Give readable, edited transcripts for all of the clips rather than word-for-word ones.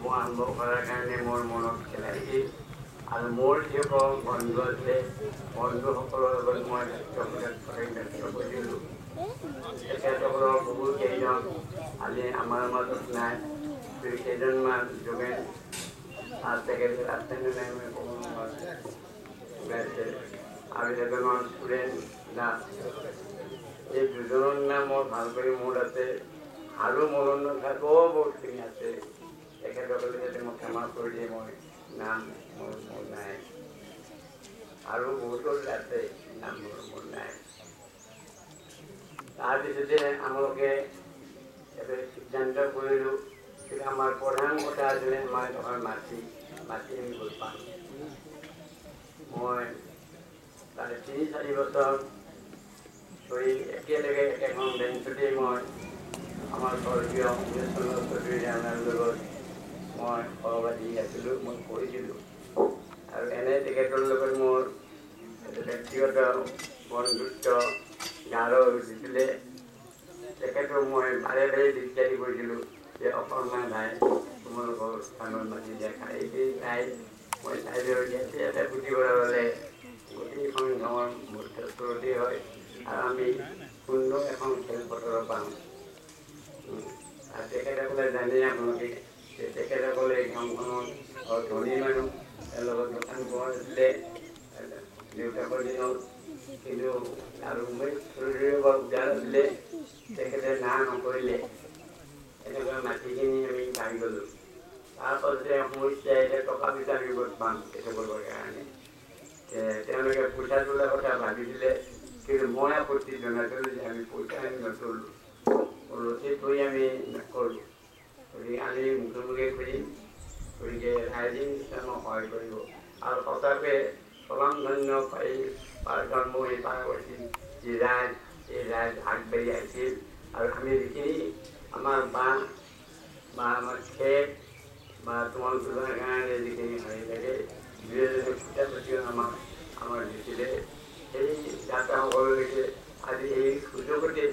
মই আৰম্ভ কৰাৰ কাৰণে মোৰ মনত খেলাইছিল আৰু মোৰ যিসকল বন্ধু আছে বন্ধুসকলৰ লগত মই ব্যক্ত কৰিছিলোঁ তেখেতসকলৰ বহু কেইজন আজি আমাৰ মাজত নাই কেইজনমান যোগেন তেখেত আছেনে নাই মই ক'ব নোৱাৰোঁ আৰু এজনৰ সুৰেণ দাস এই দুজনৰ নাম মোৰ ভালকৈ মনত আছে আৰু মনত নথকাও বহুতখিনি আছে তেখেতসকলে যাতে মোক ক্ষমা কৰি দিয়ে মই নাম মোৰ মন নাই আৰু বহুতো আছে নাম মোৰ মন নাই তাৰপিছতে আমালোকে এবাৰ সিদ্ধান্ত কৰিলোঁ কিন্তু আমাৰ প্ৰধান কথা আছিলে আমাৰ ঘৰ মাটি আমি ভাল পাম মই প্ৰায় ৩-৪ বছৰ ধৰি একেলগে একেখন বেঞ্চতেই মই আমাৰ স্বৰ্গীয় চন্দ্ৰ চৌধুৰী ডাঙৰ লগত মই সহবাদী আছিলোঁ মই পঢ়িছিলোঁ আৰু এনে তেখেতৰ লগত মোৰ ব্যক্তিগত বন্ধুত্ব গাঢ় হৈছিলে তেখেতক মই বাৰে বাৰে দিগদাৰি কৰিছিলোঁ যে অকণমান ভাই তোমালোকৰ স্থানত মাতি দেখা এই ঠাই মই চাইডৰ ইয়াতে পুথিভঁৰাল হ'লে গোটেইখন গাঁৱৰ ওচৰতেই হয় আৰু আমি সুন্দৰ এখন খেলপথাৰ পাওঁ আৰু তেখেতসকলে জানে আপোনালোকে যে তেখেতসকলে গাঁওখনৰ ধনী মানুহ তাৰ লগত দোকান পোহাৰ আছিলে দেউতাকৰ দিনত কিন্তু আৰু মই শৰীৰৰ বৰ উদাৰ আছিলে তেখেতে না নকৰিলে এনেকুৱা মাটিখিনি আমি পাই গ'লোঁ তাৰপাছতে সমস্যা আহিলে টকা পইচা আমি ক'ত পাম সেইটো কৰিবৰ কাৰণে তেওঁলোকে পইচা তোলাৰ কথা ভাবিছিলে কিন্তু মই আপত্তি জনাইছিলোঁ যে আমি পইচা আমি নতোলোঁ ৰচিদ হৈ আমি নকৰোঁ গতিকে আমি মুখে কৰিম গতিকে ৰাইজে নিশ্চয় মোক সহায় কৰিব আৰু সঁচাকৈ স্বনামধন্য জন্ম হৈ পাৰ কৰিছিল যি ৰাইজ এই ৰাইজ আগবাঢ়ি আহিছিল আৰু আমি যিখিনি আমাৰ বাঁহ বা আমাৰ খেত বা তোমাল তোলাৰ কাৰণে যিখিনি হেৰি লাগে দুজনে খুটা পাতিও আমাৰ দিছিলে সেই দাতাসকললৈকে আজি এই সুযোগতে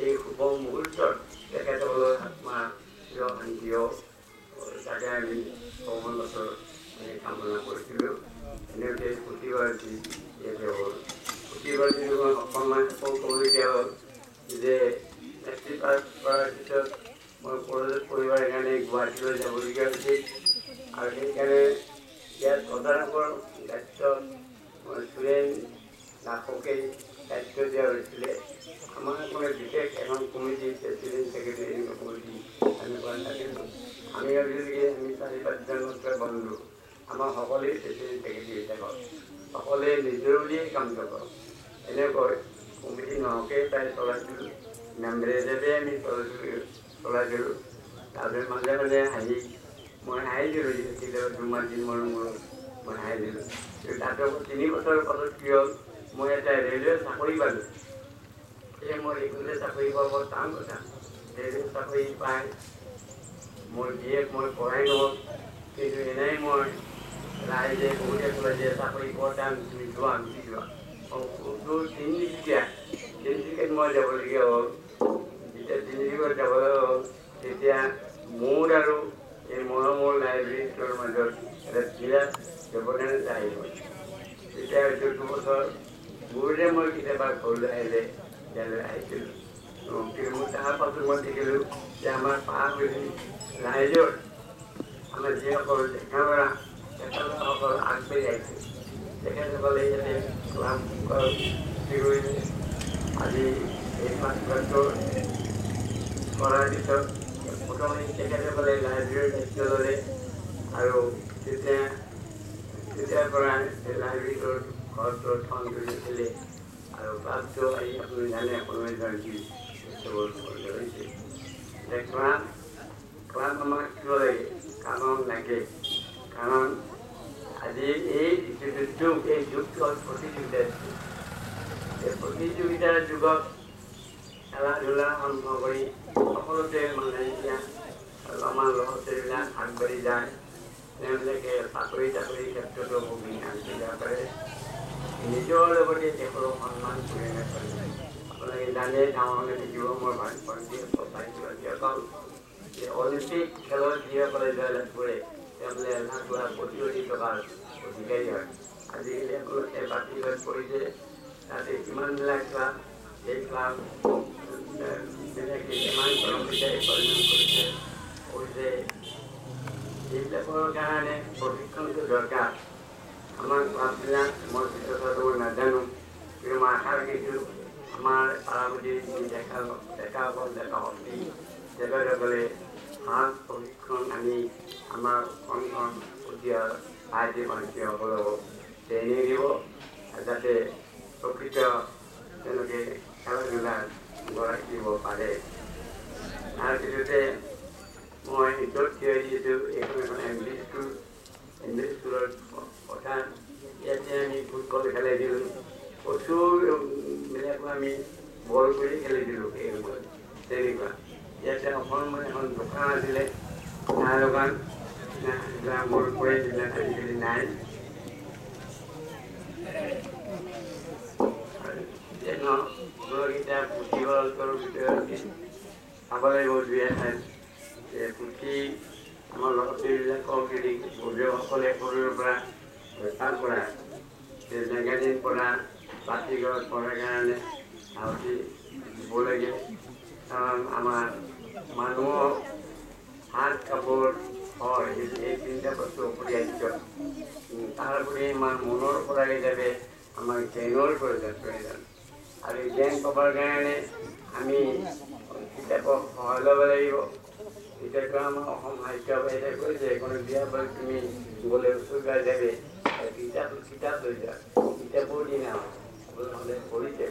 এই শুভ মুহূৰ্তত তেখেতসকলৰ আত্মা চিৰ শান্তি হওক তাকে আমি ভগৱান বছৰ কামনা কৰিছিলোঁ এনেকৈ পুথিভঁৰালটি ইয়াতে হ'ল পুথিভঁৰালটি অকণমান ক'বলগীয়া হ'ল যে মেট্ৰিক পাছ কৰাৰ পিছত মই কলেজত পঢ়িবৰ কাৰণে গুৱাহাটীলৈ যাবলগীয়া হৈছিল আৰু সেইকাৰণে ইয়াত তদাৰকৰ দায়িত্বত মই সুৰেণ দাসকেই দায়িত্ব দিয়া হৈছিলে আমাৰ মানে বিশেষ এখন কমিটি প্ৰেচিডেণ্ট ছেক্ৰেটাৰী এনেকুৱা কমিটি আমি কৰা নাছিলোঁ আমি ভাবিছিলোঁ কি আমি 4-5জন বন্ধু আমাৰ সকলোৱে প্ৰেচিডেণ্ট ছেক্ৰেটাৰী হিচাপত সকলোৱে নিজৰ বুলিয়েই কাম কৰক এনেকৈ কমিটি নহওকেই প্ৰায় চলাইছিলোঁ মেম্বাৰ হিচাপে আমি চলাইছিলোঁ তাৰপিছত মাজে মাজে মই হাঁহি দিলোঁ কেতিয়াবা 2 দিন মূৰত মই হাঁহি দিলোঁ কিন্তু তাতো 3 বছৰৰ পাছত কি হ'ল মই এটা ৰেলৱে চাকৰি পালোঁ সেয়ে মই ৰেগুলাৰ চাকৰি পোৱা বৰ টান কথা ৰেলৱে চাকৰি পাই মোৰ বিয়েক মই পঢ়াই নহ'ল কিন্তু এনেই মই ৰাইজে বহুতে ক'লে যে চাকৰি বৰ টান তুমি যোৱা গুচি যোৱা তিনিচুকীয়াত মই যাবলগীয়া হ'ল যেতিয়া তিনিচুকীয়াত যাবলৈ হ'ল তেতিয়া মোৰ আৰু এই মৰমৰ লাইব্ৰেৰীটোৰ মাজত এটা বিৰাট ব্যৱধান এটা আহি গ'ল তেতিয়া 14 বছৰ মোৰে মই কেতিয়াবা ঘৰলৈ আহিলে ইয়ালৈ আহিছিলোঁ কিন্তু মোৰ তাৰ পাছত মই দেখিলোঁ যে আমাৰ পাহাৰগুৰি ৰাইজৰ আমাৰ যিসকল তেখেতসকল আগবাঢ়ি আহিছে তেখেতসকলে ইয়াতে ক্লাব কৰিলে আজি এই 5 বছৰ কৰাৰ পিছত প্ৰথমে তেখেতসকলে লাইব্ৰেৰীৰ দায়িত্ব ল'লে আৰু তেতিয়াৰ পৰা লাইব্ৰেৰীটোৰ ঘৰটোৰ থন ধৰিছিলে আৰু ক্লাবটো আহি আপুনি জানে কোনোৱে জয়ন্তী উৎসৱৰ ধৰিছে এতিয়া ক্লাব আমাক কিয় লাগে কাৰণ লাগে কাৰণ আজি এই যিটো যুগ এই যুগটো হ'ল প্ৰতিযোগিতাৰ যুগ এই প্ৰতিযোগিতাৰ যুগত খেলা ধূলা আৰম্ভ কৰি সকলোতে মানে এতিয়া আমাৰ ল'ৰা ছোৱালীবিলাক আগবাঢ়ি যায় তেওঁলোকে চাকৰি ক্ষেত্ৰতো ভূমি আগবাঢ়ি যাব পাৰে নিজৰ লগতে দেশৰো সন্মান কৰি নাপাৰে আপোনালোকে জানে গাঁৱলৈ দেখিব মোৰ ভাই ভণ্টি অলিম্পিক খেলত যিসকলে জয়লাভ কৰে তেওঁলোকে 1,00,000 কোটি টকাৰ অধিকাৰী হয়। আজিকালি আপোনালোকে বাতৰিত পঢ়িছে তাতে কিমানবিলাক ক্লাব এই ক্লাব বিলাকে কিমান কৰ্মচাৰী পৰিমাণ কৰিছে এইবিলাকৰ কাৰণে প্ৰশিক্ষণটো দৰকাৰ। আমাৰ ক্লাববিলাক মই বিশেষত নাজানো, কিন্তু মই আশা ৰাখিছোঁ আমাৰ পাৰাৱতী ডেকাসকলে ভাল প্ৰশিক্ষণ আনি আমাৰ অসমখন এতিয়া ভাইটি ভণ্টিসকলক ট্ৰেইনিং দিব যাতে প্ৰকৃত তেওঁলোকে খেলা ধূলাত গঢ়াই দিব পাৰে। তাৰপিছতে মই য'ত থিয় দিছোঁ এইখন এখন MV স্কুল, MV স্কুলৰ কথা ইয়াতে আমি ফুটবল খেলাইছিলোঁ, প্ৰচুৰবিলাকো আমি বল কৰি খেলিছিলোঁ এই সময়ত তেনেকুৱা। ইয়াতে অসমত এখন দোকান আছিলে, চাহ দোকান মনত পৰে আজিকালি নাই। পুথিভঁৰালটোৰ ভিতৰত চাব লাগিব দুই এঠাইত পুথি আমাৰ ল'ৰা ছোৱালীবিলাকক যদি অভিভাৱকসকলে সৰুৰে পৰা বেপাৰ কৰা মেগাজিন পঢ়া বাতৰিকাকত পঢ়াৰ কাৰণে আহতি দিব লাগে। কাৰণ আমাৰ মানুহৰ হাত কাপোৰ হয় এই তিনিটা বস্তু অপৰিহাৰ্য। তাৰ উপৰি আমাৰ মনৰ পৰা হিচাপে আমাৰ জ্ঞানৰ প্ৰয়োজন আৰু এই জ্ঞান পাবৰ কাৰণে আমি কিতাপক সহায় ল'ব লাগিব। এতিয়াতো আমাৰ অসম সাহিত্য সভাই কৈছে কোনো বিয়া বাৰু তুমি গ'লে ওচৰ যাবে কিতাপ লৈ যা, কিতাপৰ দিনা হ'লে পঢ়িছে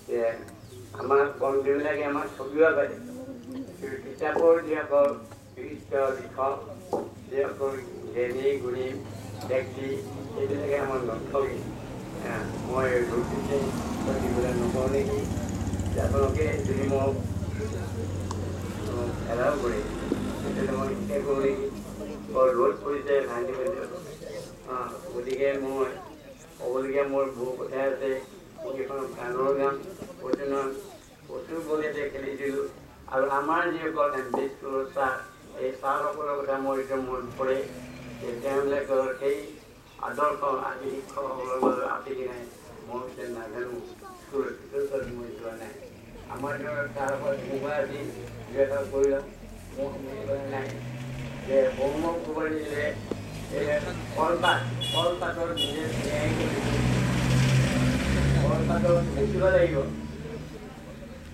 যে আমাৰ বন্ধুবিলাকে আমাক ছবিও পাৰে, কিন্তু কিতাপৰ যিসকল বিশিষ্ট লিখক যিসকল জ্ঞানী গুণী ব্যক্তি সেইবিলাকে আমাৰ নথকি মই ৰুটিতে দিবলৈ নকওঁ নেকি। আপোনালোকে যদি মোক এলাও কৰে তেতিয়াহ'লে মই শিকাই কৰোঁ নেকি। বৰ ৰ'দ পৰিছে ভাঙি গতিকে মই ক'বলগীয়া মোৰ বহু কথা আছে। মই এখন গানৰ গান প্ৰচুৰ বলেতে খেলিছিলোঁ আৰু আমাৰ যিসকল MV স্কুলৰ ছাৰ এই ছাৰসকলৰ কথা মোৰ এতিয়া মনত পৰে যে তেওঁবিলাকৰ সেই আদৰ্শ আজি শিক্ষকসকলৰ মাজত আছে কি নাই মই এতিয়া নাজানো, স্কুলৰ ভিতৰত মই যোৱা নাই। আমাৰ ধৰক ছাৰসকল এনেকুৱা আছিল দুই এটা কৰি লওঁ মোৰ সময় নাই যে হোমৱৰ্ক কৰিব দিলে কলপাতৰ নিজে কলপাতত লিখিব লাগিব,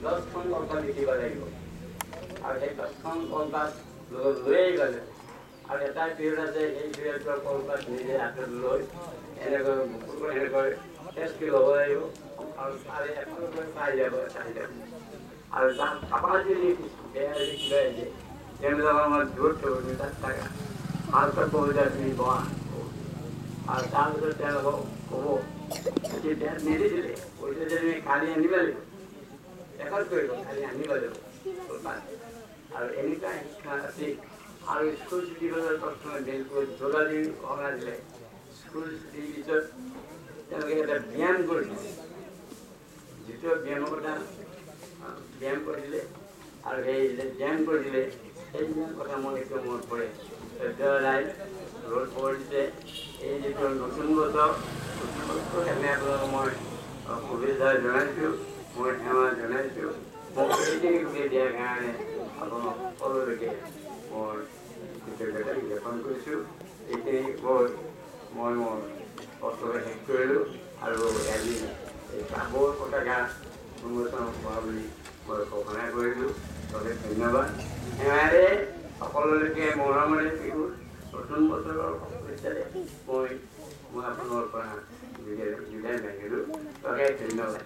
10খন কলপাত লিখিব লাগিব আৰু সেই 10খন কলপাত লৈ আহিব লাগিব আৰু এটা পিৰিয়ড আছে সেই পিৰিয়ডৰ কলপাত নিজে হাতত লৈ এনেকৈ টেষ্টটো ল'ব লাগিব আৰু তাৰে এফালৰ পাই যাব আৰু তাত চাবা যদি বেয়া যদি কিবা আহিছে তেওঁলোকক আমাৰ দূৰত থ'ব তাত থাকা ভালকৈ কবিতা তুমি বহা আৰু তাৰপিছত তেওঁলোকক ক'ব যে বেয়া নিদিছিলে পইচা যে তুমি কালি আনিব লাগিব, ৰেকৰ্ড কৰিব কালি আনিব লাগিব আৰু এনেকুৱা শিক্ষা আছিল। আৰু স্কুল ছুটি হ'লে প্ৰথমে বিলকুল যোগা দিন ভঙা দিলে স্কুল ছুটিৰ পিছত তেওঁলোকে এটা ব্যায়াম কৰিছিলে, যিটো ব্যায়ামৰ কথা ব্যায়াম কৰিছিলে আৰু সেই ব্যায়াম কৰিছিলে সেই ব্যায়াম কথা মোৰ এতিয়া মনত পৰে। ৰ'দ পৰিছে এই যিটো নতুন বছৰ কাৰণে আপোনালোকক মই শুভেচ্ছা জনাইছোঁ, মই সেৱা জনাইছোঁ। মোক এইখিনি সুবিধা দিয়াৰ কাৰণে আপোনাক সকলোলৈকে মোৰ কৃতজ্ঞতা জ্ঞাপন কৰিছোঁ। এইখিনি কৈ মই মোৰ বক্তব্য শেষ কৰিলোঁ আৰু আজি এই কাপোৰ পতাকা উন্মোচন হোৱা বুলি মই ঘোষণা কৰিলোঁ। গতিকে ধন্যবাদ। সেয়াৰে সকলোলৈকে মৰমেৰে বিহুৰ নতুন বছৰৰ শুভেচ্ছাৰে মই আপোনালোকৰ পৰা বিদায় মাগিলোঁ। গতিকে ধন্যবাদ।